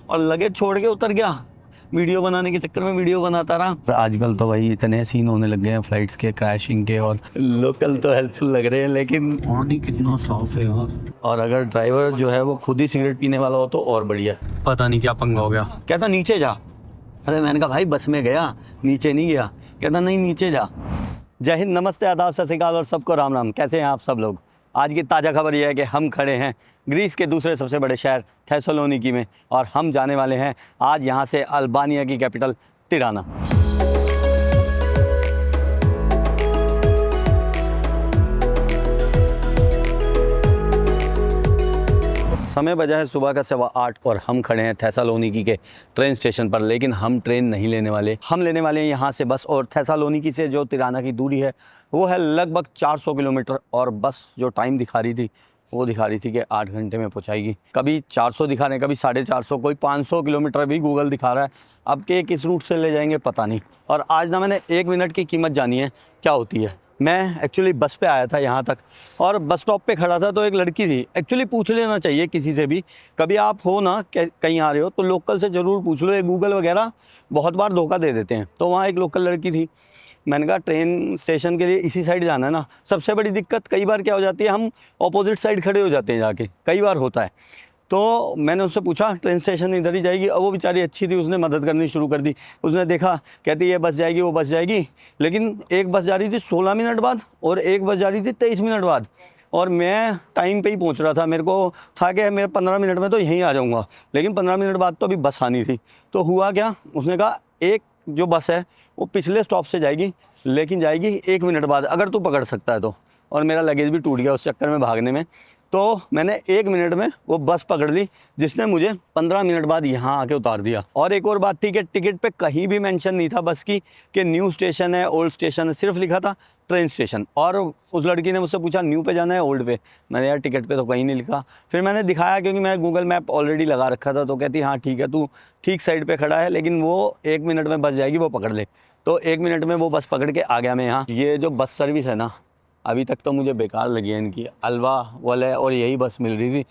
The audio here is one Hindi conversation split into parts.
और लगेज छोड़ के उतर गया। वीडियो बनाने के चक्कर में वीडियो बनाता रहा। आजकल तो भाई इतने सीन होने लग गए हैं फ्लाइट्स के, क्रैशिंग के, और लोकल तो हेल्पफुल लग रहे हैं, लेकिन पानी कितना साफ है यार। और अगर ड्राइवर जो है वो खुद ही सिगरेट पीने वाला हो तो और बढ़िया। पता नहीं क्या पंगा हो गया। कहता नीचे जा। अरे मैंने कहा भाई बस में गया, नीचे नहीं गया। कहता नहीं नीचे जा। जय हिंद, नमस्ते, आदाब, सत श्री अकाल और सबको राम राम। कैसे हैं आप सब लोग। आज की ताज़ा खबर यह है कि हम खड़े हैं ग्रीस के दूसरे सबसे बड़े शहर थेसलोनिकी में, और हम जाने वाले हैं आज यहाँ से अल्बानिया की कैपिटल तिराना। समय बजा है सुबह का 8:15 और हम खड़े हैं थेसलोनिकी के ट्रेन स्टेशन पर। लेकिन हम ट्रेन नहीं लेने वाले, हम लेने वाले हैं यहाँ से बस। और थेसलोनिकी से जो तिराना की दूरी है वो है लगभग 400 किलोमीटर, और बस जो टाइम दिखा रही थी वो दिखा रही थी कि 8 घंटे में पहुँचाएगी। कभी 400 दिखा रहे हैं, कभी 450, कोई 500 किलोमीटर भी गूगल दिखा रहा है। अब के किस रूट से ले जाएंगे पता नहीं। और आज ना मैंने 1 मिनट की कीमत जानी है क्या होती है। मैं एक्चुअली बस पे आया था यहाँ तक, और बस स्टॉप पे खड़ा था तो एक लड़की थी। एक्चुअली पूछ लेना चाहिए किसी से भी, कभी आप हो ना कहीं आ रहे हो तो लोकल से ज़रूर पूछ लो। ये गूगल वगैरह बहुत बार धोखा दे देते हैं। तो वहाँ एक लोकल लड़की थी। मैंने कहा ट्रेन स्टेशन के लिए इसी साइड जाना है ना। सबसे बड़ी दिक्कत कई बार क्या हो जाती है, हम ऑपोजिट साइड खड़े हो जाते हैं जाके, कई बार होता है। तो मैंने उससे पूछा ट्रेन स्टेशन इधर ही जाएगी। अब वो बेचारी अच्छी थी, उसने मदद करनी शुरू कर दी। उसने देखा, कहती ये बस जाएगी वो बस जाएगी। लेकिन एक बस जा रही थी 16 मिनट बाद और एक बस जा रही थी 23 मिनट बाद, और मैं टाइम पे ही पहुंच रहा था। मेरे को था कि मेरे 15 मिनट में तो यहीं आ जाऊंगा, लेकिन 15 मिनट बाद तो अभी बस आनी थी। तो हुआ क्या, उसने कहा एक जो बस है वो पिछले स्टॉप से जाएगी, लेकिन जाएगी 1 मिनट बाद, अगर तू पकड़ सकता है तो। और मेरा लगेज भी टूट गया उस चक्कर में भागने में। तो मैंने 1 मिनट में वो बस पकड़ ली, जिसने मुझे 15 मिनट बाद यहाँ आके उतार दिया। और एक और बात थी कि टिकट पे कहीं भी मेंशन नहीं था बस की कि न्यू स्टेशन है ओल्ड स्टेशन है, सिर्फ लिखा था ट्रेन स्टेशन। और उस लड़की ने मुझसे पूछा न्यू पे जाना है ओल्ड पे। मैंने यार टिकट पे तो कहीं नहीं लिखा। फिर मैंने दिखाया, क्योंकि मैं गूगल मैप ऑलरेडी लगा रखा था। तो कहती हाँ ठीक है, तू ठीक साइड पे खड़ा है, लेकिन वो 1 मिनट में बस जाएगी, वो पकड़ ले। तो 1 मिनट में वो बस पकड़ के आ गया मैं यहाँ। ये जो बस सर्विस है ना, अभी तक तो मुझे बेकार लगी है इनकी। अल्वा वाले और यही बस मिल रही थी।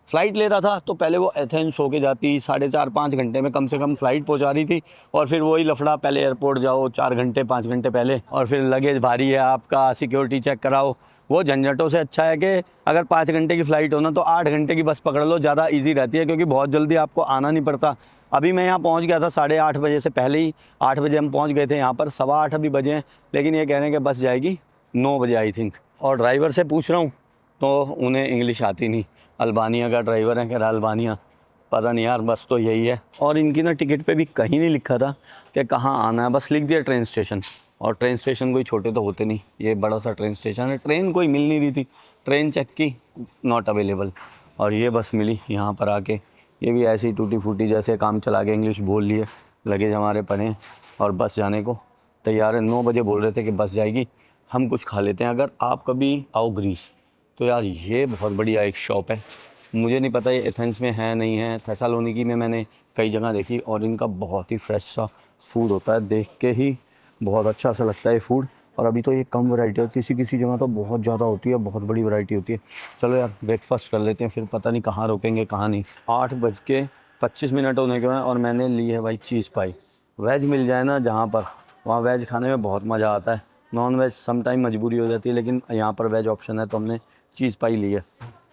फ़्लाइट ले रहा था तो पहले वो एथेंस होके जाती, 4.5-5 घंटे में कम से कम फ़्लाइट पहुंचा रही थी। और फिर वही लफड़ा, पहले एयरपोर्ट जाओ 4 घंटे 5 घंटे पहले, और फिर लगेज भारी है आपका, सिक्योरिटी चेक कराओ। वो झंझटों से अच्छा है कि अगर 5 घंटे की फ़्लाइट हो ना तो 8 घंटे की बस पकड़ लो, ज़्यादा ईजी रहती है, क्योंकि बहुत जल्दी आपको आना नहीं पड़ता। अभी मैं यहाँ पहुँच गया था 8:30 बजे से पहले ही। 8 बजे हम पहुँच गए थे यहाँ पर, 8:15 अभी बजे हैं। लेकिन ये कह रहे हैं कि बस जाएगी 9 बजे आई थिंक। और ड्राइवर से पूछ रहा हूँ तो उन्हें इंग्लिश आती नहीं। अल्बानिया का ड्राइवर है, कह रहा अल्बानिया, पता नहीं यार बस तो यही है। और इनकी ना टिकट पे भी कहीं नहीं लिखा था कि कहाँ आना है, बस लिख दिया ट्रेन स्टेशन। और ट्रेन स्टेशन कोई छोटे तो होते नहीं, ये बड़ा सा ट्रेन स्टेशन है। ट्रेन कोई मिल नहीं रही थी, ट्रेन चेक की, नॉट अवेलेबल। और ये बस मिली यहाँ पर आके। ये भी ऐसी टूटी फूटी, जैसे काम चला के इंग्लिश बोल लिए। लगेज हमारे पड़े और बस जाने को तैयार है। 9 बजे बोल रहे थे कि बस जाएगी। हम कुछ खा लेते हैं। अगर आप कभी आओ ग्रीस तो यार ये बहुत बढ़िया एक शॉप है। मुझे नहीं पता ये एथेंस में है नहीं है, थेसलोनिकी में मैंने कई जगह देखी, और इनका बहुत ही फ्रेश सा फूड होता है। देख के ही बहुत अच्छा सा लगता है फूड। और अभी तो ये कम वैरायटी है, किसी किसी जगह तो बहुत ज़्यादा होती है, बहुत बड़ी वैरायटी होती है। चलो यार ब्रेकफास्ट कर लेते हैं, फिर पता नहीं कहाँ रोकेंगे कहाँ नहीं। 8:25 होने के बाद, और मैंने ली है भाई चीज़ पाई। वेज मिल जाए ना जहाँ पर, वहाँ वेज खाने में बहुत मज़ा आता है। नॉन वेज सम टाइम मजबूरी हो जाती है, लेकिन यहाँ पर वेज ऑप्शन है तो हमने चीज़ पाई ली है।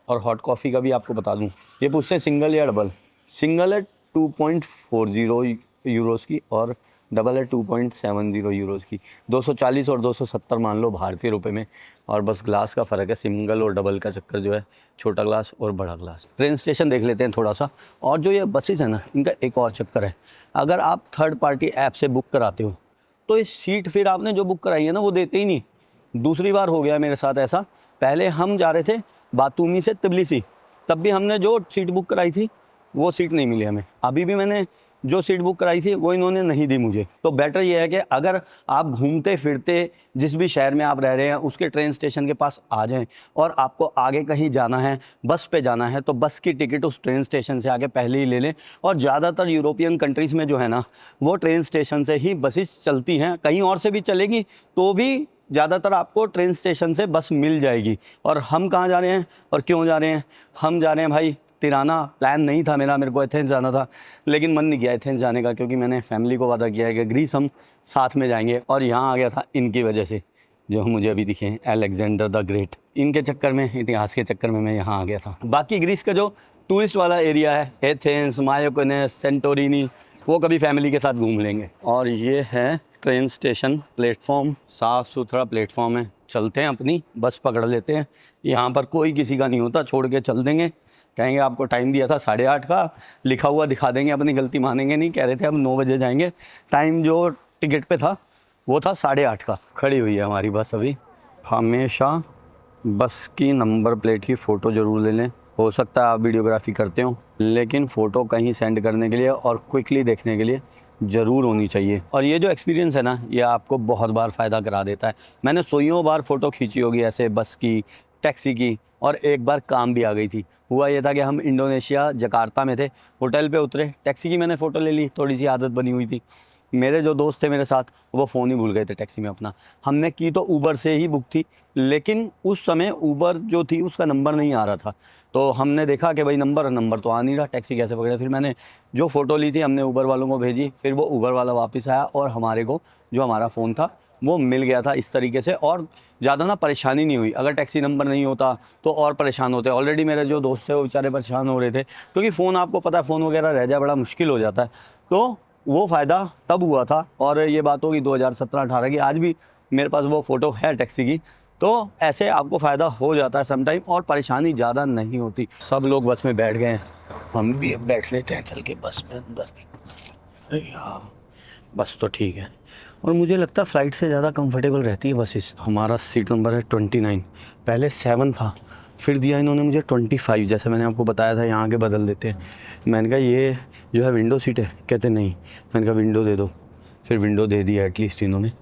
और हॉट कॉफ़ी का भी आपको बता दूँ, ये पूछते हैं सिंगल या डबल। सिंगल है 2.40 यूरोज़ की, और डबल है 2.70 यूरोज़ की। 240 और 270 मान लो भारतीय रुपए में। और बस ग्लास का फ़र्क है, सिंगल और डबल का चक्कर जो है, छोटा ग्लास और बड़ा ग्लास। ट्रेन स्टेशन देख लेते हैं थोड़ा सा। और जो ये बसेस है ना, इनका एक और चक्कर है, अगर आप थर्ड पार्टी ऐप से बुक कराते हो तो ये सीट फिर आपने जो बुक कराई है ना वो देते ही नहीं। दूसरी बार हो गया मेरे साथ ऐसा। पहले हम जा रहे थे बातूमी से तिबलिसी, तब भी हमने जो सीट बुक कराई थी वो सीट नहीं मिली हमें। अभी भी मैंने जो सीट बुक कराई थी वो इन्होंने नहीं दी मुझे। तो बेटर ये है कि अगर आप घूमते फिरते जिस भी शहर में आप रह रहे हैं उसके ट्रेन स्टेशन के पास आ जाएं, और आपको आगे कहीं जाना है, बस पे जाना है, तो बस की टिकट उस ट्रेन स्टेशन से आगे पहले ही ले लें। और ज़्यादातर यूरोपियन कंट्रीज़ में जो है ना, वो ट्रेन स्टेशन से ही बसेस चलती हैं। कहीं और से भी चलेगी तो भी ज़्यादातर आपको ट्रेन स्टेशन से बस मिल जाएगी। और हम कहाँ जा रहे हैं और क्यों जा रहे हैं? हम जा रहे हैं भाई तिराना प्लान नहीं था मेरा, मेरे को एथेंस जाना था, लेकिन मन नहीं किया एथेंस जाने का, क्योंकि मैंने फैमिली को वादा किया है कि ग्रीस हम साथ में जाएंगे। और यहाँ आ गया था इनकी वजह से, जो मुझे अभी दिखे अलेक्जेंडर द ग्रेट, इनके चक्कर में, इतिहास के चक्कर में मैं यहाँ आ गया था। बाकी ग्रीस का जो टूरिस्ट वाला एरिया है, एथेंस, मायोकोनेस, सेंटोरिनी, वो कभी फैमिली के साथ घूम लेंगे। और ये है ट्रेन स्टेशन, प्लेटफॉर्म, साफ़ सुथरा प्लेटफॉर्म है। चलते हैं, अपनी बस पकड़ लेते हैं। यहाँ पर कोई किसी का नहीं होता, छोड़ के चल देंगे। कहेंगे आपको टाइम दिया था 8:30 का, लिखा हुआ दिखा देंगे, अपनी गलती मानेंगे नहीं। कह रहे थे हम 9 बजे जाएंगे, टाइम जो टिकट पे था वो था 8:30 का। खड़ी हुई है हमारी बस अभी। हमेशा बस की नंबर प्लेट की फ़ोटो ज़रूर ले लें। हो सकता है आप वीडियोग्राफी करते हो, लेकिन फ़ोटो कहीं सेंड करने के लिए और क्विकली देखने के लिए ज़रूर होनी चाहिए। और ये जो एक्सपीरियंस है ना, ये आपको बहुत बार फ़ायदा करा देता है। मैंने सोइयों बार फ़ोटो खींची होगी ऐसे, बस की, टैक्सी की, और एक बार काम भी आ गई थी। हुआ ये था कि हम इंडोनेशिया जकार्ता में थे, होटल पे उतरे, टैक्सी की मैंने फ़ोटो ले ली, थोड़ी सी आदत बनी हुई थी। मेरे जो दोस्त थे मेरे साथ, वो फ़ोन ही भूल गए थे टैक्सी में अपना। हमने की तो ऊबर से ही बुक थी, लेकिन उस समय ऊबर जो थी उसका नंबर नहीं आ रहा था। तो हमने देखा कि भाई नंबर तो आ नहीं रहा, टैक्सी कैसे पकड़े। फिर मैंने जो फ़ोटो ली थी हमने ऊबर वालों को भेजी, फिर वो ऊबर वाला वापस आया और हमारे को जो हमारा फ़ोन था वो मिल गया था इस तरीके से। और ज़्यादा ना परेशानी नहीं हुई। अगर टैक्सी नंबर नहीं होता तो और परेशान होते। ऑलरेडी मेरे जो दोस्त थे वो बेचारे परेशान हो रहे थे, क्योंकि फ़ोन, आपको पता है फ़ोन वगैरह रह जाए बड़ा मुश्किल हो जाता है। तो वो फ़ायदा तब हुआ था। और ये बात होगी 2017-18 की। आज भी मेरे पास वो फ़ोटो है टैक्सी की। तो ऐसे आपको फ़ायदा हो जाता है सम टाइम, और परेशानी ज़्यादा नहीं होती। सब लोग बस में बैठ गए हैं, हम भी अब बैठ लेते हैं चल के बस में अंदर। यार बस तो ठीक है, और मुझे लगता है फ़्लाइट से ज़्यादा कंफर्टेबल रहती है बसेस। हमारा सीट नंबर है 29, पहले 7 था, फिर दिया इन्होंने मुझे 25। जैसे मैंने आपको बताया था यहाँ के बदल देते हैं। मैंने कहा ये जो है विंडो सीट है, कहते नहीं। मैंने कहा विंडो दे दो, फिर विंडो दे दिया एटलीस्ट इन्होंने।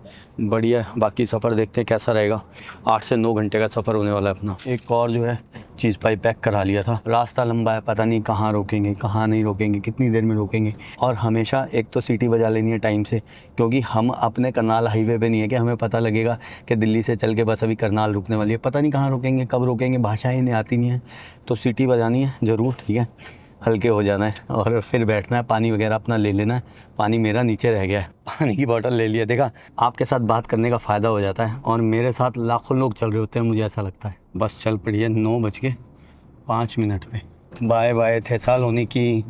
बढ़िया है। बाकी सफ़र देखते हैं कैसा रहेगा। 8 से 9 घंटे का सफ़र होने वाला है अपना। एक और जो है चीज़ पाई पैक करा लिया था। रास्ता लंबा है, पता नहीं कहाँ रोकेंगे, कहाँ नहीं रोकेंगे, कितनी देर में रोकेंगे। और हमेशा एक तो सीटी बजा लेनी है टाइम से, क्योंकि हम अपने करनाल हाईवे पे नहीं है कि हमें पता लगेगा कि दिल्ली से चल के बस अभी करनाल रुकने वाली है। पता नहीं कहाँ रोकेंगे, कब रोकेंगे, भाषाएँ नहीं आती नहीं है। तो सीटी बजानी है ज़रूर, ठीक है। हल्के हो जाना है और फिर बैठना है। पानी वगैरह अपना ले लेना है। पानी मेरा नीचे रह गया है, पानी की बोतल ले लिया। देखा, आपके साथ बात करने का फ़ायदा हो जाता है, और मेरे साथ लाखों लोग चल रहे होते हैं, मुझे ऐसा लगता है। बस चल पड़ी है 9:05 पे। Bye bye Thessaloniki,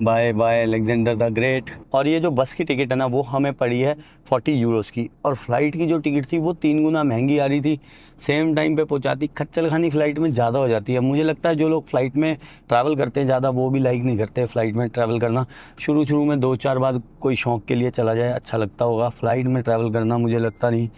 bye bye Alexander the Great. और ये जो बस की टिकट है ना, वो हमें पड़ी है 40 यूरोज़ की। और फ़्लाइट की जो टिकट थी वो 3 गुना महंगी आ रही थी। सेम टाइम पे पहुंचाती। खच्चर खानी फ़्लाइट में ज़्यादा हो जाती है। मुझे लगता है जो लोग फ़्लाइट में ट्रैवल करते हैं ज़्यादा, वो भी लाइक नहीं करते फ़्लाइट में ट्रैवल करना। शुरू में 2-4 बार कोई शौक़ के लिए चला जाए, अच्छा लगता होगा। फ़्लाइट में ट्रैवल करना मुझे लगता नहीं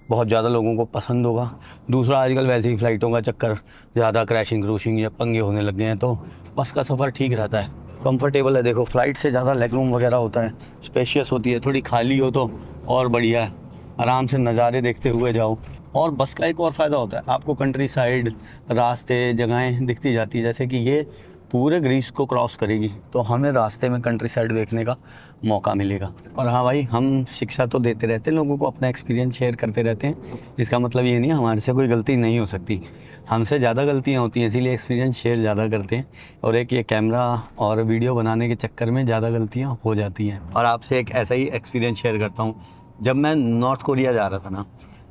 बहुत ज़्यादा लोगों को पसंद होगा। दूसरा, आजकल वैसे ही फ़्लाइटों का चक्कर ज़्यादा क्रैशिंग क्रूशिंग या पंगे होने लग गए हैं, तो बस का सफ़र ठीक रहता है, कंफर्टेबल है। देखो, फ़्लाइट से ज़्यादा लेग रूम वगैरह होता है, स्पेशियस होती है। थोड़ी खाली हो तो और बढ़िया है, आराम से नज़ारे देखते हुए जाओ। और बस का एक और फ़ायदा होता है, आपको कंट्री साइड रास्ते, जगहें दिखती जाती है। जैसे कि ये पूरे ग्रीस को क्रॉस करेगी, तो हमें रास्ते में कंट्री साइड देखने का मौका मिलेगा। और हाँ भाई, हम शिक्षा तो देते रहते हैं लोगों को, अपना एक्सपीरियंस शेयर करते रहते हैं। इसका मतलब ये नहीं हमारे से कोई गलती नहीं हो सकती, हमसे ज़्यादा गलतियाँ होती हैं, इसीलिए एक्सपीरियंस शेयर ज़्यादा करते हैं। और एक ये कैमरा और वीडियो बनाने के चक्कर में ज़्यादा गलतियाँ हो जाती हैं। और आपसे एक ऐसा ही एक्सपीरियंस शेयर करता हूँ। जब मैं नॉर्थ कोरिया जा रहा था ना,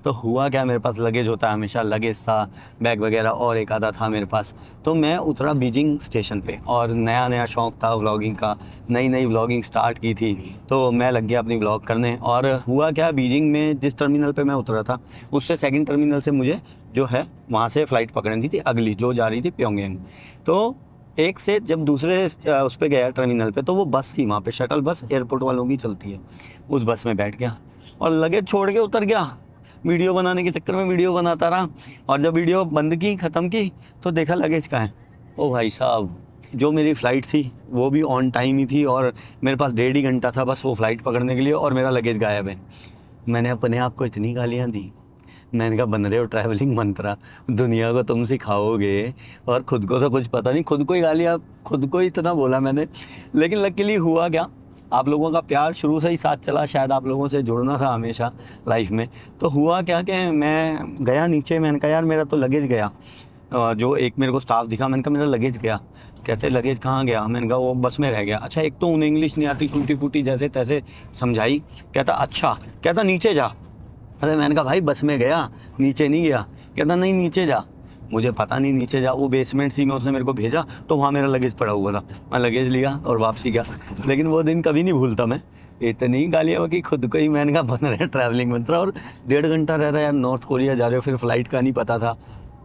तो हुआ क्या, मेरे पास लगेज होता है हमेशा, लगेज था, बैग वगैरह और एक आधा था मेरे पास। तो मैं उतरा बीजिंग स्टेशन पे, और नया शौक़ था व्लॉगिंग का, नई व्लॉगिंग स्टार्ट की थी। तो मैं लग गया अपनी व्लॉग करने। और हुआ क्या, बीजिंग में जिस टर्मिनल पे मैं उतरा था, उससे सेकंड टर्मिनल से मुझे जो है वहाँ से फ़्लाइट पकड़नी थी अगली, जो जा रही थी प्योंगयांग। तो एक से जब दूसरे उस पर गया टर्मिनल पे, तो वो बस थी वहाँ पे, शटल बस एयरपोर्ट वालों की चलती है। उस बस में बैठ गया और लगेज छोड़ के उतर गया। वीडियो बनाने के चक्कर में वीडियो बनाता रहा, और जब वीडियो बंद की, ख़त्म की, तो देखा लगेज कहाँ है। ओ भाई साहब, जो मेरी फ़्लाइट थी वो भी ऑन टाइम ही थी, और मेरे पास 1.5 घंटा था बस वो फ़्लाइट पकड़ने के लिए, और मेरा लगेज गायब है। मैंने अपने आप को इतनी गालियाँ दी। मैंने कहा, बन रहे हो ट्रैवलिंग मंत्रा, दुनिया को तुम सिखाओगे और ख़ुद को तो कुछ पता नहीं। खुद को ही गालियाँ, खुद को ही इतना बोला मैंने। लेकिन लकीली हुआ क्या, आप लोगों का प्यार शुरू से ही साथ चला, शायद आप लोगों से जुड़ना था हमेशा लाइफ में। तो हुआ क्या कि मैं गया नीचे, मैंने कहा यार मेरा तो लगेज गया। जो एक मेरे को स्टाफ दिखा, मैंने कहा मेरा लगेज गया। कहते लगेज कहाँ गया, मैंने कहा वो बस में रह गया। अच्छा, एक तो उन्हें इंग्लिश नहीं आती, टूटी फूटी जैसे तैसे समझाई। कहता अच्छा, कहता नीचे जा। अरे मैंने कहा भाई बस में गया, नीचे नहीं गया। कहता नहीं नीचे जा। मुझे पता नहीं नीचे जा, वो बेसमेंट सी में उसने मेरे को भेजा, तो वहाँ मेरा लगेज पड़ा हुआ था। मैं लगेज लिया और वापसी गया। लेकिन वो दिन कभी नहीं भूलता मैं। इतनी गालियाँ कि खुद को ही मैंने कहा बन रहे ट्रैवलिंग मंत्रा, और 1.5 घंटा रह रहा है यार, नॉर्थ कोरिया जा रहे हो, फिर फ्लाइट का नहीं पता था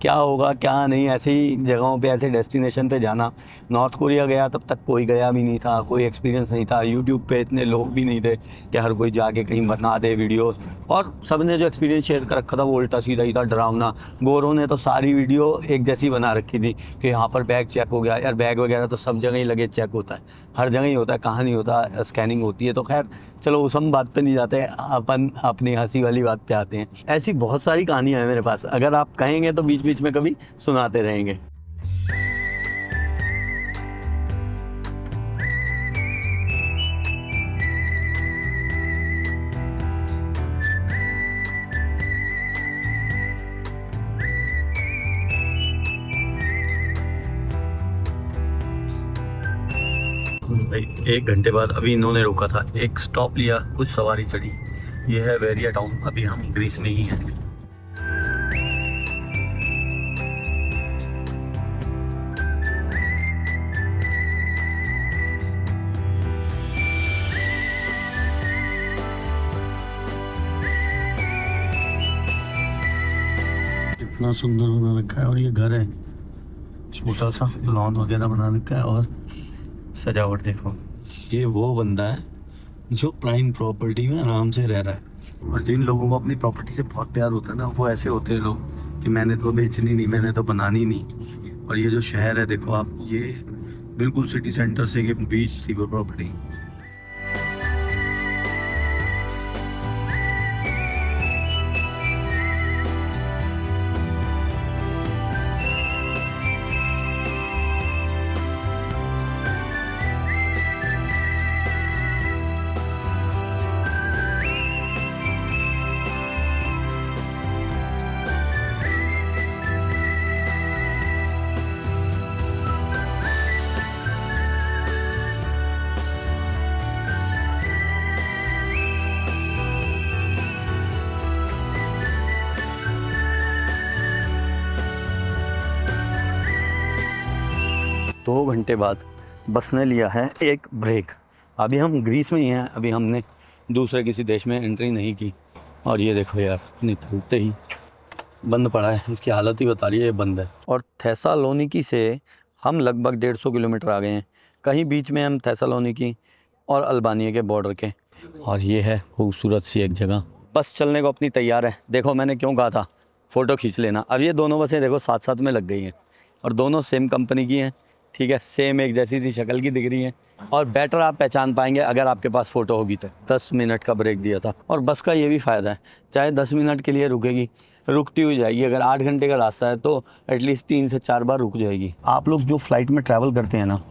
क्या होगा क्या नहीं। ऐसे ही जगहों पे, ऐसे डेस्टिनेशन पे जाना। नॉर्थ कोरिया गया तब तक कोई गया भी नहीं था, कोई एक्सपीरियंस नहीं था, यूट्यूब पे इतने लोग भी नहीं थे कि हर कोई जाके कहीं बना दे वीडियो। और सब ने जो एक्सपीरियंस शेयर कर रखा था वो उल्टा सीधा ही था, डरावना। गोरों ने तो सारी वीडियो एक जैसी बना रखी थी कि यहाँ पर बैग चेक हो गया। यार बैग वगैरह तो सब जगह ही लगेज चेक होता है, हर जगह ही होता है, कहाँ नहीं होता, स्कैनिंग होती है। तो खैर चलो उस हम बात पे नहीं जाते, अपन अपनी हंसी वाली बात पे आते हैं। ऐसी बहुत सारी कहानियाँ हैं मेरे पास, अगर आप कहेंगे तो बीच बीच में कभी सुनाते रहेंगे। भाई 1 घंटे बाद अभी इन्होंने रोका था, एक स्टॉप लिया, कुछ सवारी चढ़ी। ये है वेरिया टाउन, अभी हम ग्रीस में ही हैं। इतना सुंदर बना रखा है, और ये घर है, छोटा सा लॉन वगैरह बना रखा है। और सजावट देखो, ये वो बंदा है जो प्राइम प्रॉपर्टी में आराम से रह रहा है। और जिन लोगों को अपनी प्रॉपर्टी से बहुत प्यार होता है ना, वो ऐसे होते हैं लोग कि मैंने तो बेचनी नहीं, मैंने तो बनानी नहीं। और ये जो शहर है देखो आप, ये बिल्कुल सिटी सेंटर से के बीच सी वो प्रॉपर्टी। दो घंटे बाद बस ने लिया है एक ब्रेक। अभी हम ग्रीस में ही हैं, अभी हमने दूसरे किसी देश में एंट्री नहीं की। और ये देखो यार, निकलते ही बंद पड़ा है, इसकी हालत ही बता रही है ये बंद है। और थेसालोनिकी से हम लगभग 150 किलोमीटर आ गए हैं, कहीं बीच में हम थेसालोनिकी और अल्बानिया के बॉर्डर के। और ये है खूबसूरत सी एक जगह। बस चलने को अपनी तैयार है। देखो मैंने क्यों कहा था फ़ोटो खींच लेना। अब ये दोनों बसें देखो साथ साथ में लग गई हैं, और दोनों सेम कंपनी की हैं, ठीक है, सेम एक जैसी सी शक्ल की दिख रही हैं। और बेटर आप पहचान पाएंगे अगर आपके पास फ़ोटो होगी तो। 10 मिनट का ब्रेक दिया था, और बस का ये भी फ़ायदा है, चाहे 10 मिनट के लिए रुकेगी, रुकती हुई जाएगी। अगर 8 घंटे का रास्ता है तो एटलीस्ट 3 से 4 बार रुक जाएगी। आप लोग जो फ़्लाइट में ट्रैवल करते हैं ना,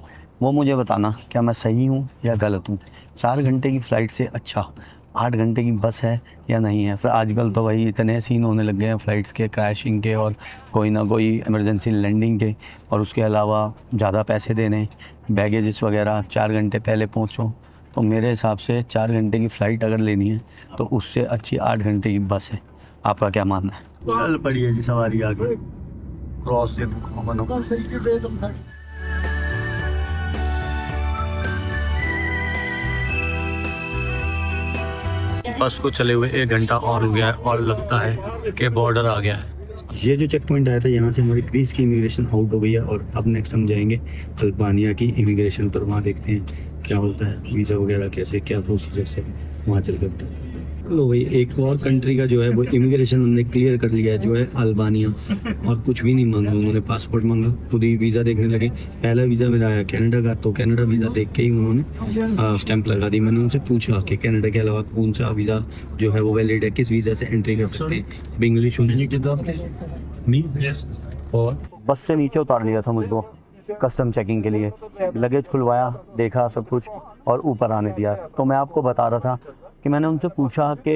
वो मुझे बताना क्या मैं सही हूँ या गलत हूँ। 4 घंटे की फ़्लाइट से अच्छा 8 घंटे की बस है या नहीं है। फिर आजकल तो भाई इतने सीन होने लग गए हैं फ़्लाइट्स के, क्रैशिंग के और कोई ना कोई इमरजेंसी लैंडिंग के, और उसके अलावा ज़्यादा पैसे देने, बैगेजेस वगैरह। 4 घंटे पहले पहुँचो, तो मेरे हिसाब से 4 घंटे की फ़्लाइट अगर लेनी है तो उससे अच्छी 8 घंटे की बस है। आपका क्या मानना है? चल पड़ी है जी सवारी आगे, क्रॉस दे बनो। बस को चले हुए 1 घंटा और हो गया है, और लगता है कि बॉर्डर आ गया है। ये जो चेक पॉइंट आया था, यहाँ से हमारी ग्रीस की इमिग्रेशन आउट हो गई है। और अब नेक्स्ट हम जाएंगे अल्बानिया की इमिग्रेशन पर। वहाँ देखते हैं क्या होता है, वीज़ा वगैरह कैसे क्या प्रोसीजर से वहाँ चल कर बताते हैं। लो भाई, एक और कंट्री का जो है वो इमिग्रेशन हमने क्लियर कर लिया है, जो है अल्बानिया। और कुछ भी नहीं मांगा उन्होंने, पासपोर्ट मांगा, खुद ही वीज़ा देखने लगे। पहला वीज़ा मेरा आया कनाडा का, तो कनाडा वीज़ा देख के ही उन्होंने स्टैंप लगा दी। मैंने उनसे पूछा कि कनाडा के अलावा कौन सा वीज़ा जो है वो वैलिड है, किस वीज़ा से एंट्री कर सकते हैं। इंग्लिश और बस से नीचे उतार लिया था मुझको कस्टम चेकिंग के लिए, लगेज खुलवाया, देखा सब कुछ, और ऊपर आने दिया। तो मैं आपको बता रहा था कि मैंने उनसे पूछा कि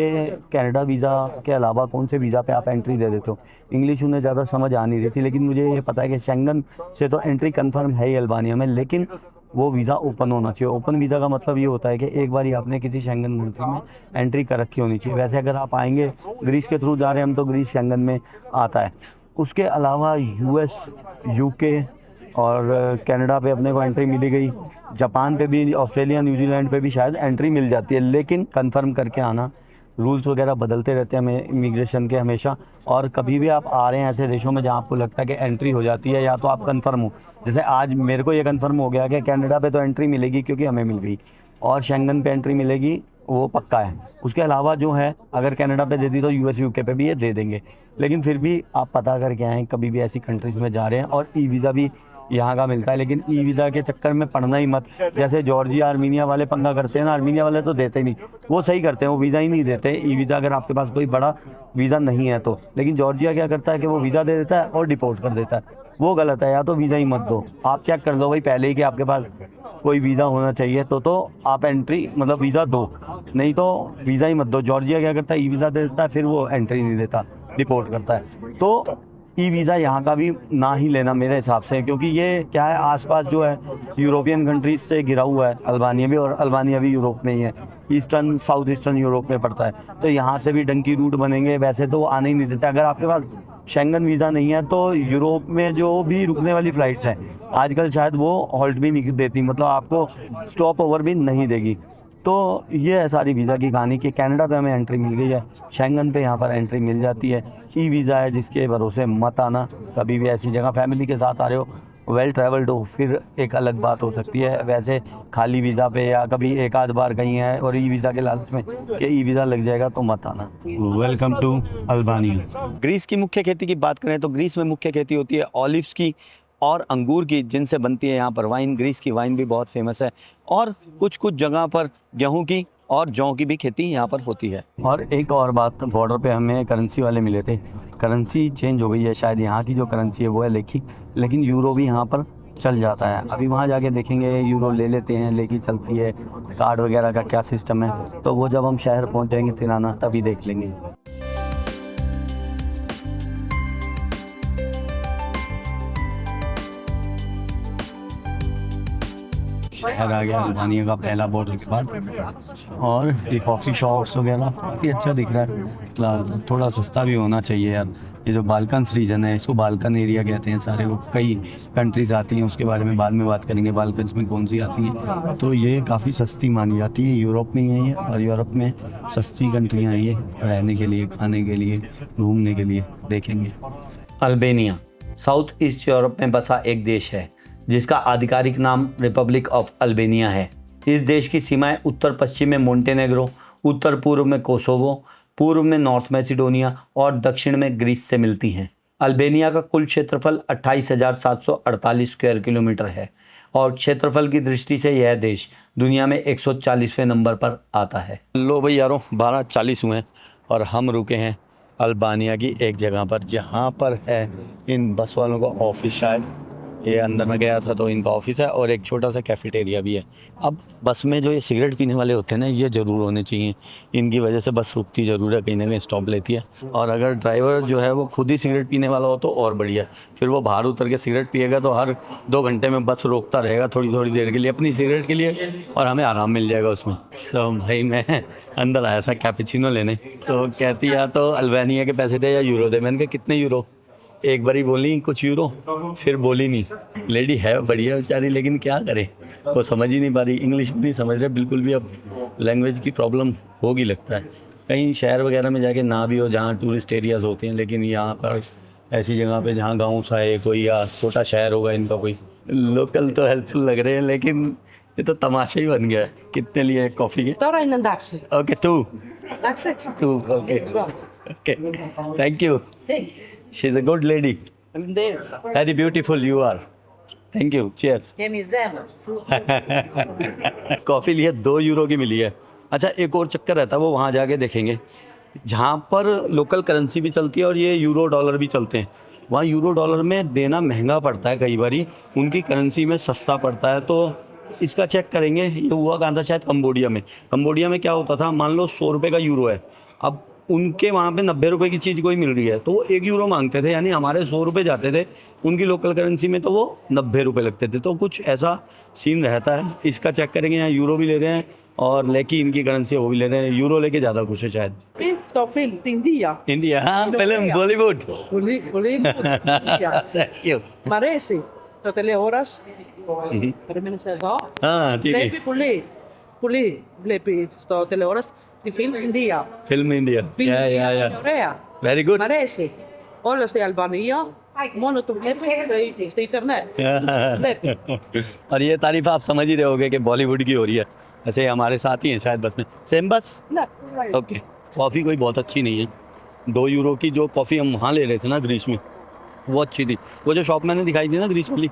कनाडा वीज़ा के अलावा कौन से वीज़ा पे आप एंट्री दे देते हो। इंग्लिश उन्हें ज़्यादा समझ आ नहीं रही थी, लेकिन मुझे ये पता है कि शेंगन से तो एंट्री कंफर्म है ही अल्बानिया में, लेकिन वो वीज़ा ओपन होना चाहिए। ओपन वीज़ा का मतलब ये होता है कि एक बार ही आपने किसी शेंगन कंट्री में एंट्री कर रखी होनी चाहिए। वैसे अगर आप आएंगे ग्रीस के थ्रू जा रहे हैं हम, तो ग्रीस शेंगन में आता है। उसके अलावा यूएस, यूके और कनाडा पे अपने को एंट्री मिली गई। जापान पे भी, ऑस्ट्रेलिया, न्यूजीलैंड पे भी शायद एंट्री मिल जाती है, लेकिन कंफर्म करके आना। रूल्स वगैरह बदलते रहते हैं हमें इमिग्रेशन के हमेशा, और कभी भी आप आ रहे हैं ऐसे देशों में जहाँ आपको लगता है कि एंट्री हो जाती है, या तो आप कंफर्म हो। जैसे आज मेरे को ये कंफर्म हो गया कि कनाडा पे तो एंट्री मिलेगी क्योंकि हमें मिल गई, और शेंगन पे एंट्री मिलेगी, वो पक्का है। उसके अलावा जो है, अगर कनाडा पे दे दी तो यूएस, यूके पे भी ये दे देंगे। लेकिन फिर भी आप पता करके आएँ कभी भी ऐसी कंट्रीज़ में जा रहे हैं। और ई वीज़ा भी यहाँ का मिलता है, लेकिन ई वीज़ा के चक्कर में पड़ना ही मत। जैसे जॉर्जिया, आर्मीनिया वाले पंगा करते हैं ना, आर्मीनिया वाले तो देते ही नहीं, वो सही करते हैं, वो वीज़ा ही नहीं देते ई वीज़ा अगर आपके पास कोई बड़ा वीज़ा नहीं है तो। लेकिन जॉर्जिया क्या करता है कि वो वीज़ा दे देता है और डिपोर्ट कर देता है, वो गलत है। या तो वीज़ा ही मत दो, आप चेक कर लो भाई पहले ही कि आपके पास कोई वीज़ा होना चाहिए, तो आप एंट्री मतलब वीज़ा दो, नहीं तो वीज़ा ही मत दो। जॉर्जिया क्या करता है, ई वीज़ा दे देता है, फिर वो एंट्री नहीं देता, डिपोर्ट करता है। तो ई वीज़ा यहाँ का भी ना ही लेना मेरे हिसाब से, क्योंकि ये क्या है, आसपास जो है यूरोपियन कंट्रीज से घिरा हुआ है अल्बानिया भी, और अल्बानिया भी यूरोप में ही है, ईस्टर्न साउथ ईस्टर्न यूरोप में पड़ता है। तो यहाँ से भी डंकी रूट बनेंगे, वैसे तो वो आने ही नहीं देते। अगर आपके पास शेंगन वीज़ा नहीं है तो यूरोप में जो भी रुकने वाली फ़्लाइट्स हैं आजकल शायद वो हॉल्ट भी नहीं देती, मतलब आपको स्टॉप ओवर भी नहीं देगी। तो ये है सारी वीज़ा की कहानी कि कनाडा पे हमें एंट्री मिल गई है, शेंगन पे यहाँ पर एंट्री मिल जाती है। ई वीज़ा है जिसके भरोसे मत आना कभी भी ऐसी जगह। फैमिली के साथ आ रहे हो, वेल ट्रैवल्ड हो, फिर एक अलग बात हो सकती है। वैसे खाली वीज़ा पे या कभी एक आध बार कहीं है और ई वीज़ा के लालच में कि ई वीज़ा लग जाएगा तो मत आना। Welcome to Albania. ग्रीस की मुख्य खेती की बात करें तो ग्रीस में मुख्य खेती होती है ऑलिव्स की और अंगूर की, जिनसे बनती है यहाँ पर वाइन। ग्रीस की वाइन भी बहुत फेमस है, और कुछ कुछ जगह पर गेहूं की और जौ की भी खेती यहाँ पर होती है। और एक और बात, बॉर्डर पे हमें करेंसी वाले मिले थे, करेंसी चेंज हो गई है, शायद यहाँ की जो करेंसी है वो है लेकिन यूरो भी यहाँ पर चल जाता है। अभी वहाँ जाके देखेंगे, यूरो ले लेते हैं, लेके चलती है, कार्ड वगैरह का क्या सिस्टम है, तो वो जब हम शहर पहुँच जाएंगे तिराना तभी देख लेंगे। शहर आ गया अल्बानिया का पहला बॉर्डर के बाद, और ये कॉफ़ी शॉप्स वगैरह काफ़ी अच्छा दिख रहा है। थोड़ा सस्ता भी होना चाहिए यार। ये जो बाल्कन्स रीजन है, इसको बाल्कन एरिया कहते हैं सारे, वो कई कंट्रीज़ आती हैं, उसके बारे में बाद में बात करेंगे बाल्कन्स में कौन सी आती हैं। तो ये काफ़ी सस्ती मानी जाती है, यूरोप में ही है ये, और यूरोप में सस्ती कंट्रियाँ हैं ये रहने के लिए, खाने के लिए, घूमने के लिए। देखेंगे अल्बानिया साउथ ईस्ट यूरोप में बसा एक देश है जिसका आधिकारिक नाम रिपब्लिक ऑफ अल्बानिया है। इस देश की सीमाएं उत्तर पश्चिम में मोंटेनेग्रो, उत्तर पूर्व में कोसोवो, पूर्व में नॉर्थ मैसिडोनिया और दक्षिण में ग्रीस से मिलती हैं। अल्बानिया का कुल क्षेत्रफल 28,748 स्क्वायर किलोमीटर है, और क्षेत्रफल की दृष्टि से यह देश दुनिया में 140वें नंबर पर आता है। लो भाई यारों, 12:40 हुए हैं और हम रुके हैं अल्बानिया की एक जगह पर, जहाँ पर है इन बस वालों का ऑफिस। शायद ये अंदर में गया था तो इनका ऑफिस है, और एक छोटा सा कैफेटेरिया भी है। अब बस में जो ये सिगरेट पीने वाले होते हैं ना, ये ज़रूर होने चाहिए, इनकी वजह से बस रुकती ज़रूर है, कहीं ना कहीं स्टॉप लेती है। और अगर ड्राइवर जो है वो खुद ही सिगरेट पीने वाला हो तो और बढ़िया, फिर वो बाहर उतर के सिगरेट पिएगा तो हर 2 घंटे में बस रोकता रहेगा थोड़ी थोड़ी देर के लिए अपनी सिगरेट के लिए, और हमें आराम मिल जाएगा उसमें। तो भाई मैं अंदर आया था कैपेचिनो लेने, तो कहती या तो अल्बानिया के पैसे दे या यूरो दे। मैंने कहा कितने यूरो? एक बारी बोली कुछ यूरो, फिर बोली नहीं। लेडी है बढ़िया बेचारी, लेकिन क्या करे, वो समझ ही नहीं पा रही, इंग्लिश भी नहीं समझ रहे बिल्कुल भी। अब लैंग्वेज की प्रॉब्लम होगी लगता है। कहीं शहर वगैरह में जाके ना भी हो जहाँ टूरिस्ट एरियाज होते हैं, लेकिन यहाँ पर ऐसी जगह पे जहाँ गाँव सा है कोई, या छोटा शहर होगा इनका कोई, लोकल तो हेल्पफुल लग रहे हैं, लेकिन ये तो तमाशा ही बन गया है। कितने लिए कॉफ़ी के? Τώρα είναι εντάξει. Okay 2 Εντάξει. 2 okay thank you. She is a good lady, There. Very beautiful you are. Thank you, cheers. Coffee लिए 2 यूरो की मिली है। अच्छा, एक और चक्कर रहता है, वो वहाँ जाके देखेंगे जहाँ पर लोकल करेंसी भी चलती है और ये यूरो डॉलर भी चलते हैं। वहाँ यूरो डॉलर में देना महंगा पड़ता है, कई बारी उनकी करेंसी में सस्ता पड़ता है। तो इसका चेक करेंगे। ये हुआ कहाँ था, शायद कंबोडिया में। कंबोडिया में क्या होता था, मान लो 100 रुपये का यूरो है, अब उनके वहाँ पे 90 रुपये की चीज़ कोई मिल रही है तो वो 1 यूरो मांगते थे, यानी हमारे 100 रुपये जाते थे, उनकी लोकल करेंसी में तो वो 90 रुपये लगते थे। तो कुछ ऐसा सीन रहता है। इसका चेक करेंगे। यहाँ यूरो भी ले रहे हैं और लेकी इनकी करेंसी है वो भी ले रहे हैं। यूरो लेके ज़्यादा खुश है शायद। तो फिल्म India. इंडिया, हाँ, film Bollywood. Boleh. Maresi. So telehoras. Para minasal ko. हाँ ठीक है, Lepi puli. Puli. Lepi. So telehoras. Di film India. Film India. Film या Korea. Very good. Maresi. Olas de Albania. Mono to lepi. Sa internet. Lepi. और ये तारीफ आप समझ ही रहे होगे कि बॉलीवुड की हो रही है। ऐसे हमारे साथ ही हैं शायद बस में, सेम बस। No. ओके। कॉफ़ी कोई बहुत अच्छी नहीं है। 2 यूरो की जो कॉफ़ी हम वहाँ ले रहे थे ना ग्रीस में, वो अच्छी थी। वो जो शॉप मैंने दिखाई थी ना ग्रीस वाली,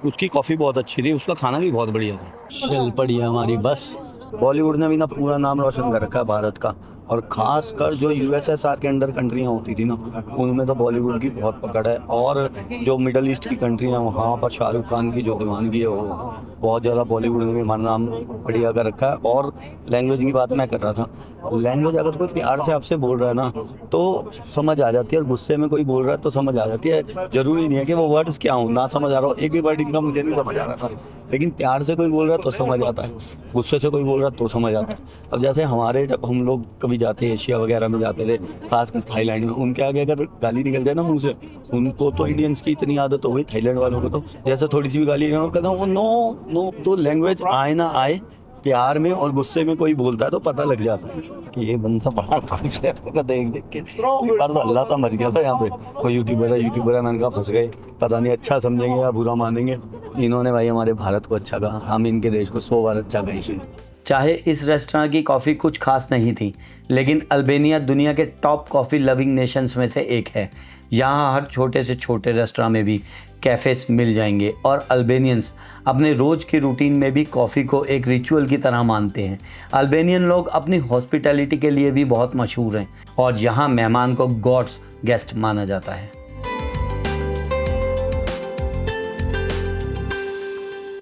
उसकी कॉफ़ी बहुत अच्छी थी, उसका खाना भी बहुत बढ़िया था। चल पड़ी है हमारी बस। बॉलीवुड ने भी ना पूरा नाम रोशन कर रखा है भारत का, और ख़ासकर जो यूएसएसआर के अंडर कंट्रियाँ होती थी ना, उनमें तो बॉलीवुड की बहुत पकड़ है। और जो मिडल ईस्ट की कंट्रियाँ, वहाँ पर शाहरुख खान की जो दीवानगी है वो बहुत ज़्यादा बॉलीवुड ने भी हमारा नाम बढ़िया कर रखा है। और लैंग्वेज की बात मैं कर रहा था, लैंग्वेज अगर कोई प्यार से आपसे बोल रहा है ना तो समझ आ जाती है, और गुस्से में कोई बोल रहा है तो समझ आ जाती है। ज़रूरी नहीं है कि वो वर्ड्स क्या हो, ना समझ आ रहा हो। एक भी वर्ड इनका मुझे नहीं समझ आ रहा था, लेकिन प्यार से कोई बोल रहा है तो समझ आता है, गुस्से से कोई बोल रहा है तो समझ आता है। अब जैसे हमारे, जब हम लोग कभी जाते हैं एशिया वगैरह में जाते थे, खासकर थाईलैंड में, उनके आगे अगर गाली निकल जाए ना मुंह से, उनको तो इंडियंस की इतनी आदत हो गई, थाईलैंड वालों को तो जैसे थोड़ी सी भी गाली कहता हूँ नो नो। तो लैंग्वेज आए ना आए, प्यार में और गुस्से में कोई बोलता है तो पता लग जाता है कि ये बंदा पहाड़ का देख के। एक बार तो अल्लाह समझ गया था, यहाँ पे कोई यूट्यूबर है, मैंने कहा फंस गए, पता नहीं अच्छा समझेंगे या बुरा मानेंगे। इन्होंने भाई हमारे भारत को अच्छा कहा, हम इनके देश को 100 बार अच्छा कहेंगे। चाहे इस रेस्टोरेंट की कॉफ़ी कुछ खास नहीं थी, लेकिन अल्बानिया दुनिया के टॉप कॉफ़ी लविंग नेशंस में से एक है। यहाँ हर छोटे से छोटे रेस्टोरेंट में भी कैफ़ेस मिल जाएंगे, और अल्बानियंस अपने रोज़ की रूटीन में भी कॉफ़ी को एक रिचुअल की तरह मानते हैं। अल्बानियन लोग अपनी हॉस्पिटैलिटी के लिए भी बहुत मशहूर हैं, और यहाँ मेहमान को गॉड्स गेस्ट माना जाता है।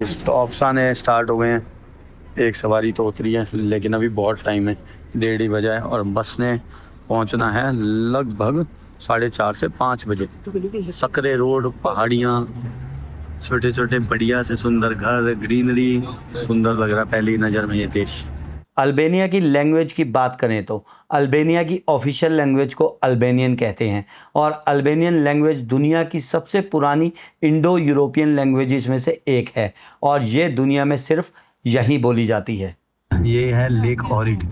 स्टॉप्स आने स्टार्ट हो गए हैं, एक सवारी तो उतरी है, लेकिन अभी बहुत टाइम है, 1:30 बजा है, और बस ने पहुंचना है लगभग 4:30 से 5 बजे। सकरे रोड, पहाड़ियाँ, छोटे छोटे बढ़िया से सुंदर घर, ग्रीनरी, सुंदर लग रहा है पहली नज़र में ये देश। अल्बानिया की लैंग्वेज की बात करें तो अल्बानिया की ऑफिशियल लैंग्वेज को अल्बानियन कहते हैं, और अल्बानियन लैंग्वेज दुनिया की सबसे पुरानी इंडो यूरोपियन लैंग्वेजेस में से एक है, और ये दुनिया में सिर्फ यहीं बोली जाती है। ये है लेक ऑरिड,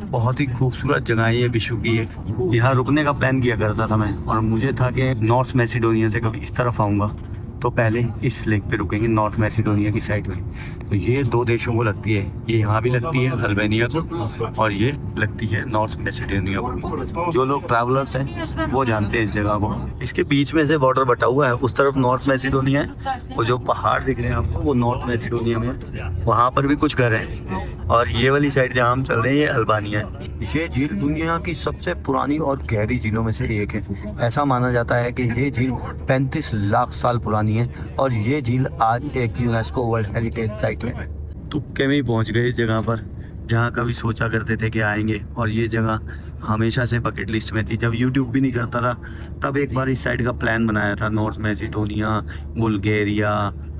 बहुत ही खूबसूरत जगह है ये, विश्व की है। यहाँ रुकने का प्लान किया करता था मैं, और मुझे था कि नॉर्थ मैसिडोनिया से कभी इस तरफ आऊँगा तो पहले इस लेक पे रुकेंगे, नॉर्थ मैसिडोनिया की साइड में। तो ये 2 देशों को लगती है, ये यहाँ भी लगती है अल्बानिया को, और ये लगती है नॉर्थ मैसिडोनिया को। जो लोग ट्रैवलर्स हैं वो जानते हैं इस जगह को। इसके बीच में से बॉर्डर बटा हुआ है, उस तरफ नॉर्थ मैसिडोनिया है, वो जो पहाड़ दिख रहे हैं आपको वो नॉर्थ मैसिडोनिया में, वहाँ पर भी कुछ घर हैं, और ये वाली साइड जहाँ हम चल रहे हैं ये अल्बानिया है। ये झील दुनिया की सबसे पुरानी और गहरी झीलों में से एक है। ऐसा माना जाता है कि ये झील 35 लाख साल पुरानी है, और ये झील आज एक यूनेस्को वर्ल्ड हेरिटेज साइट में है। तुक्के में ही पहुँच गए इस जगह पर, जहाँ कभी सोचा करते थे कि आएंगे, और ये जगह हमेशा से बकेट लिस्ट में थी। जब यूट्यूब भी नहीं करता था तब एक बार इस साइड का प्लान बनाया था, नॉर्थ मैसिडोनिया, बुल्गारिया,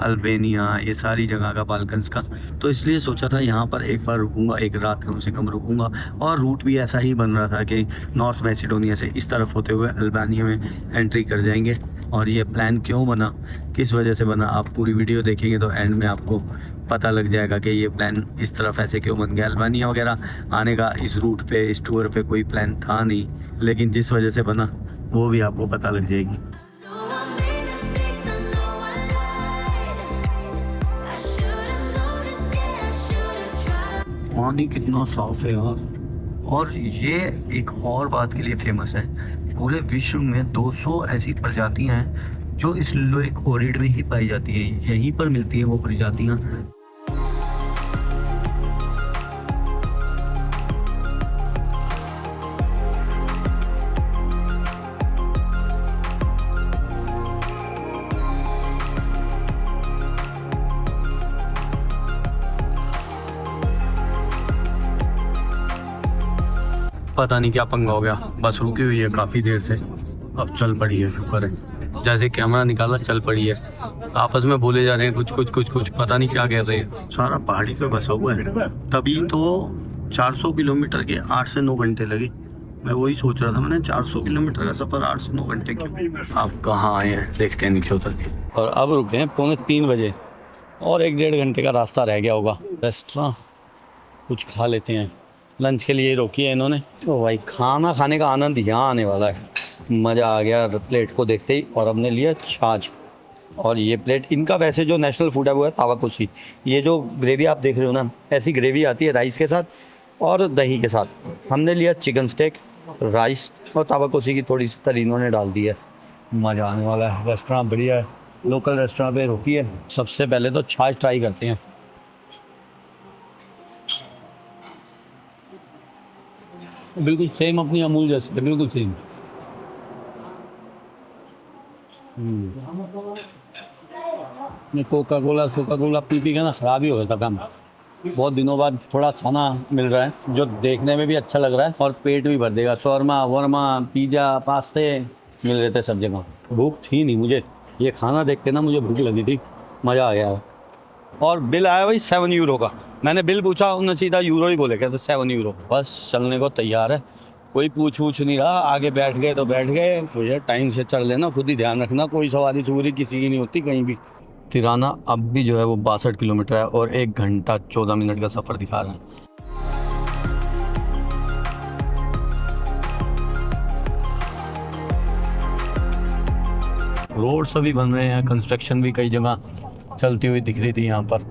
अल्बानिया, ये सारी जगह का, बाल्कन्स का। तो इसलिए सोचा था यहाँ पर एक बार रुकूंगा, एक रात कम से कम रुकूंगा, और रूट भी ऐसा ही बन रहा था कि नॉर्थ मैसिडोनिया से इस तरफ होते हुए अल्बानिया में एंट्री कर जाएंगे। और ये प्लान क्यों बना, किस वजह से बना, आप पूरी वीडियो देखेंगे तो एंड में आपको पता लग जाएगा कि ये प्लान इस तरफ ऐसे क्यों बन गया। अल्बानिया वगैरह आने का इस रूट पे, इस टूर पे कोई प्लान था नहीं, लेकिन जिस वजह से बना वो भी आपको पता लग जाएगी। पानी कितना साफ है यार, और ये एक और बात के लिए फेमस है, पूरे विश्व में 200 ऐसी प्रजातियां हैं जो इस लेक ओरिड में ही पाई जाती है, यहीं पर मिलती है वो प्रजातियां। पता नहीं क्या पंगा हो गया, बस रुकी हुई है काफ़ी देर से, अब चल पड़ी है, शुक्र है। जैसे कैमरा निकाला चल पड़ी है। आपस में बोले जा रहे हैं कुछ पता नहीं क्या कह रहे हैं। सारा पहाड़ी पे बसा हुआ है, तभी तो 400 किलोमीटर के 8 से 9 घंटे लगे। मैं वही सोच रहा था, मैंने 400 किलोमीटर का सफ़र 8 से 9 घंटे क्यों। आप कहाँ आए हैं देखते हैं नीचे उतर के। और अब रुके हैं 2:45 बजे और 1-1.5 घंटे का रास्ता रह गया होगा। रेस्टोरेंट कुछ खा लेते हैं, लंच के लिए रोकी है इन्होंने। तो भाई खाना खाने का आनंद यहाँ आने वाला है, मज़ा आ गया प्लेट को देखते ही। और हमने लिया छाछ, और ये प्लेट इनका वैसे जो नेशनल फूड है वो है तावा कुशी। ये जो ग्रेवी आप देख रहे हो ना, ऐसी ग्रेवी आती है राइस के साथ और दही के साथ। हमने लिया चिकन स्टेक, राइस और तावा कुशी की थोड़ी सी तरी इन्होंने डाल दी है। मज़ा आने वाला है। रेस्टोरेंट बढ़िया है, लोकल रेस्टोरेंट पे रुकी है। सबसे पहले तो छाछ ट्राई करते हैं। बिल्कुल सेम अपनी अमूल जैसे, बिल्कुल सेम। कोका कोला पी के ना ख़राब ही हो गया था काम। बहुत दिनों बाद थोड़ा खाना मिल रहा है जो देखने में भी अच्छा लग रहा है और पेट भी भर देगा। शौरमा वर्मा पिज़्ज़ा पास्ते मिल रहे थे सब जगह। भूख थी नहीं मुझे, ये खाना देख के ना मुझे भूख लगी थी, मज़ा आ गया। और बिल आया भाई 7 यूरो का। मैंने बिल पूछा, उन्होंने सीधा यूरो ही बोले, कहते 7 यूरो। बस चलने को तैयार है, कोई पूछ नहीं रहा। आगे बैठ गए तो बैठ गए, भैया टाइम से चढ़ लेना, खुद ही ध्यान रखना, कोई सवारी सुवारी किसी की नहीं होती कहीं भी। तिराना अब भी जो है वो 62 किलोमीटर है और 1 घंटा 14 मिनट का सफ़र दिखा रहा है। रोड्स अभी बन रहे हैं, कंस्ट्रक्शन भी कई जगह चलती हुई दिख रही थी यहाँ पर।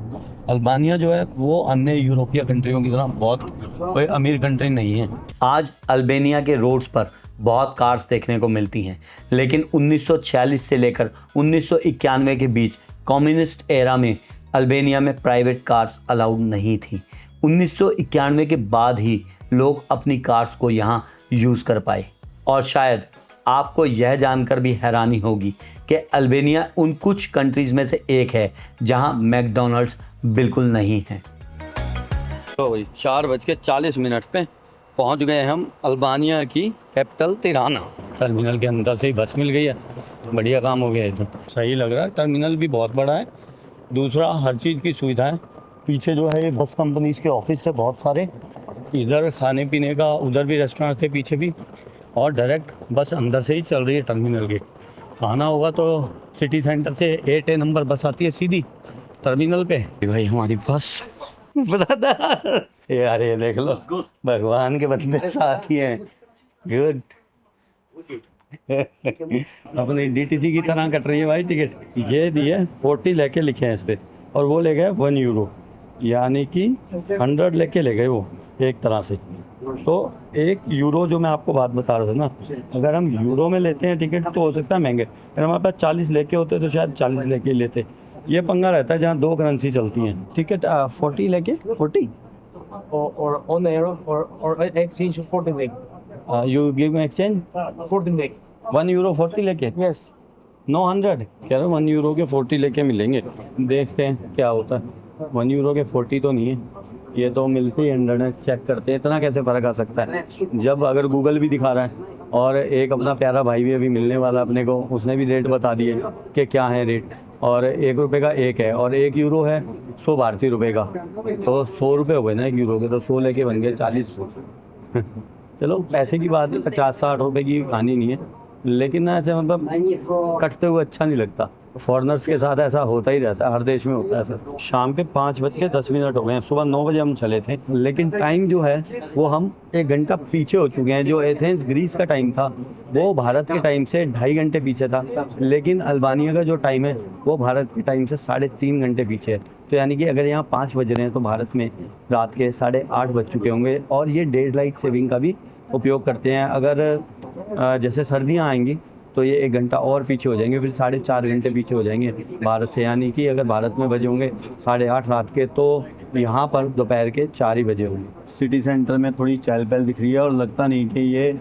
अल्बानिया जो है वो अन्य यूरोपीय कंट्रियों की तरह बहुत कोई अमीर कंट्री नहीं है। आज अल्बानिया के रोड्स पर बहुत कार्स देखने को मिलती हैं, लेकिन 1946 से लेकर 1991 के बीच कम्युनिस्ट एरा में अल्बानिया में प्राइवेट कार्स अलाउड नहीं थी। 1991 के बाद ही लोग अपनी कार्स को यहाँ यूज़ कर पाए। और शायद आपको यह जानकर भी हैरानी होगी कि अल्बानिया उन कुछ कंट्रीज़ में से एक है जहां मैकडॉनल्ड्स बिल्कुल नहीं है। तो भाई 4:40 पे पहुंच गए हम अल्बानिया की कैपिटल तिराना। टर्मिनल के अंदर से ही बस मिल गई है, बढ़िया काम हो गया है। तो सही लग रहा है, टर्मिनल भी बहुत बड़ा है। दूसरा हर चीज़ की सुविधा है। पीछे जो है ये बस कंपनीज़ के ऑफिस है बहुत सारे, इधर खाने पीने का, उधर भी रेस्टोरेंट थे पीछे भी, और डायरेक्ट बस अंदर से ही चल रही है टर्मिनल के। आना होगा तो सिटी सेंटर से 8A नंबर बस आती है सीधी टर्मिनल पे। भाई हमारी बस ब्रदर, यार ये देख लो, भगवान के बंदे साथ ही हैं। गुड अपनी DTC की तरह कट रही है भाई टिकट। ये दिए 40 लेके लिखे हैं इस पर, और वो ले गए 1 यूरो, यानी कि 100 लेके ले गए वो एक तरह से। तो 1 यूरो जो मैं आपको बात बता रहा था ना, अगर हम यूरो में लेते हैं टिकट तो हो सकता है महंगे, अगर हमारे पास 40 लेके होते तो शायद 40 लेके ही लेते। ये पंगा रहता है जहाँ 2 करेंसी चलती हैं। टिकट 40 लेके 40 or on air or exchange 14 leg. You give me exchange 14 leg. 1 euro 40 लेके Yes. 900 कह रहा हूँ। 1 यूरो के 40 लेके मिलेंगे, देखते हैं क्या होता है। 1 यूरो के 40 तो नहीं है, ये तो मिलते ही 100 है। चेक करते हैं, इतना कैसे फ़र्क आ सकता है जब अगर गूगल भी दिखा रहा है। और एक अपना प्यारा भाई भी अभी मिलने वाला अपने को, उसने भी रेट बता दिए कि क्या है रेट। और 1 रुपये का 1 है और 1 यूरो है 100 भारतीय रुपये का, तो 100 रुपये हो गए ना 1 यूरो के, तो 100 लेके बन गए 40। चलो पैसे की बात है, 50-60 रुपये की कहानी नहीं है, लेकिन ना ऐसे मतलब कटते हुए अच्छा नहीं लगता। फॉरेनर्स के साथ ऐसा होता ही रहता है, हर देश में होता है सर। शाम के 5:10 हो गए हैं, सुबह 9 बजे हम चले थे, लेकिन टाइम जो है वो हम 1 घंटा पीछे हो चुके हैं। जो एथेंस ग्रीस का टाइम था वो भारत के टाइम से 2.5 घंटे पीछे था, लेकिन अल्बानिया का जो टाइम है वो भारत के टाइम से 3.5 घंटे पीछे है। तो यानी कि अगर यहाँ 5 बज रहे हैं तो भारत में रात के 8:30 बज चुके होंगे। और ये डे लाइट सेविंग का भी उपयोग करते हैं। अगर जैसे सर्दियाँ आएंगी तो ये 1 घंटा और पीछे हो जाएंगे, फिर 4.5 घंटे पीछे हो जाएंगे भारत से। यानी कि अगर भारत में बजे होंगे 8:30 रात के, तो यहाँ पर दोपहर के 4 ही बजे होंगे। सिटी सेंटर में थोड़ी चहल पहल दिख रही है और लगता नहीं कि ये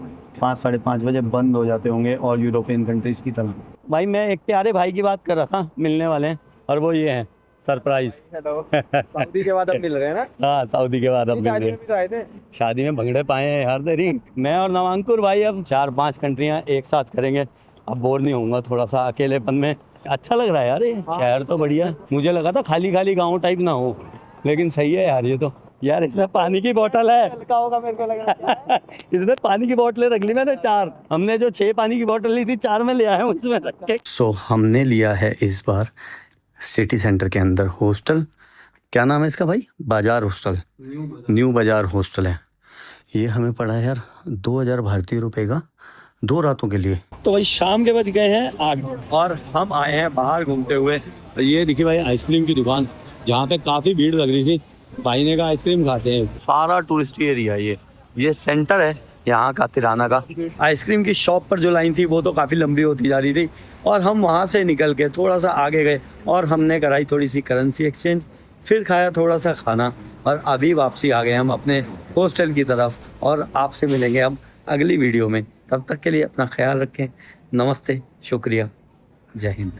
5-5:30 बजे बंद हो जाते होंगे और यूरोपियन कंट्रीज़ की तरह। भाई मैं एक प्यारे भाई की बात कर रहा था, मिलने वाले हैं, और वो ये हैं सरप्राइज। सऊदी के बाद अब मिल रहे हैं ना। हाँ सऊदी के बाद अब मिल शादी रहे में भी तो आए थे। शादी में भंगड़े पाए हैं यार तेरी। मैं और नवांकुर भाई अब 4-5 कंट्रियां एक साथ करेंगे। अब बोर नहीं होऊंगा थोड़ा सा अकेलेपन में। अच्छा लग रहा है यार ये शहर तो बढ़िया है। मुझे लगा था खाली खाली गाँव टाइप ना हो, लेकिन सही है यार ये तो। यार इसमें पानी की बोतल है। हल्का होगा मेरे को लग रहा है। इसमें पानी की बोतलें रख ली मैंने 4। हमने जो 6 पानी की बोतल ली थी 4 में ले आया हूँ इसमें रख के। सो हमने लिया है इस बार सिटी सेंटर के अंदर हॉस्टल। क्या नाम है इसका भाई? बाजार हॉस्टल, न्यू बाजार हॉस्टल है। ये हमें पड़ा है यार 2000 भारतीय रुपए का 2 रातों के लिए। तो भाई शाम के बज गए हैं 8 और हम आए हैं बाहर घूमते हुए। ये देखिए भाई आइसक्रीम की दुकान, जहाँ पे काफ़ी भीड़ लग रही थी। भाई ने कहा आइसक्रीम खाते हैं। सारा टूरिस्ट एरिया ये सेंटर है यहाँ का तिराना का। आइसक्रीम की शॉप पर जो लाइन थी वो तो काफ़ी लंबी होती जा रही थी और हम वहाँ से निकल के थोड़ा सा आगे गए और हमने कराई थोड़ी सी करेंसी एक्सचेंज, फिर खाया थोड़ा सा खाना और अभी वापसी आ गए हम अपने हॉस्टल की तरफ। और आपसे मिलेंगे अब अगली वीडियो में। तब तक के लिए अपना ख्याल रखें। नमस्ते, शुक्रिया, जय हिंद।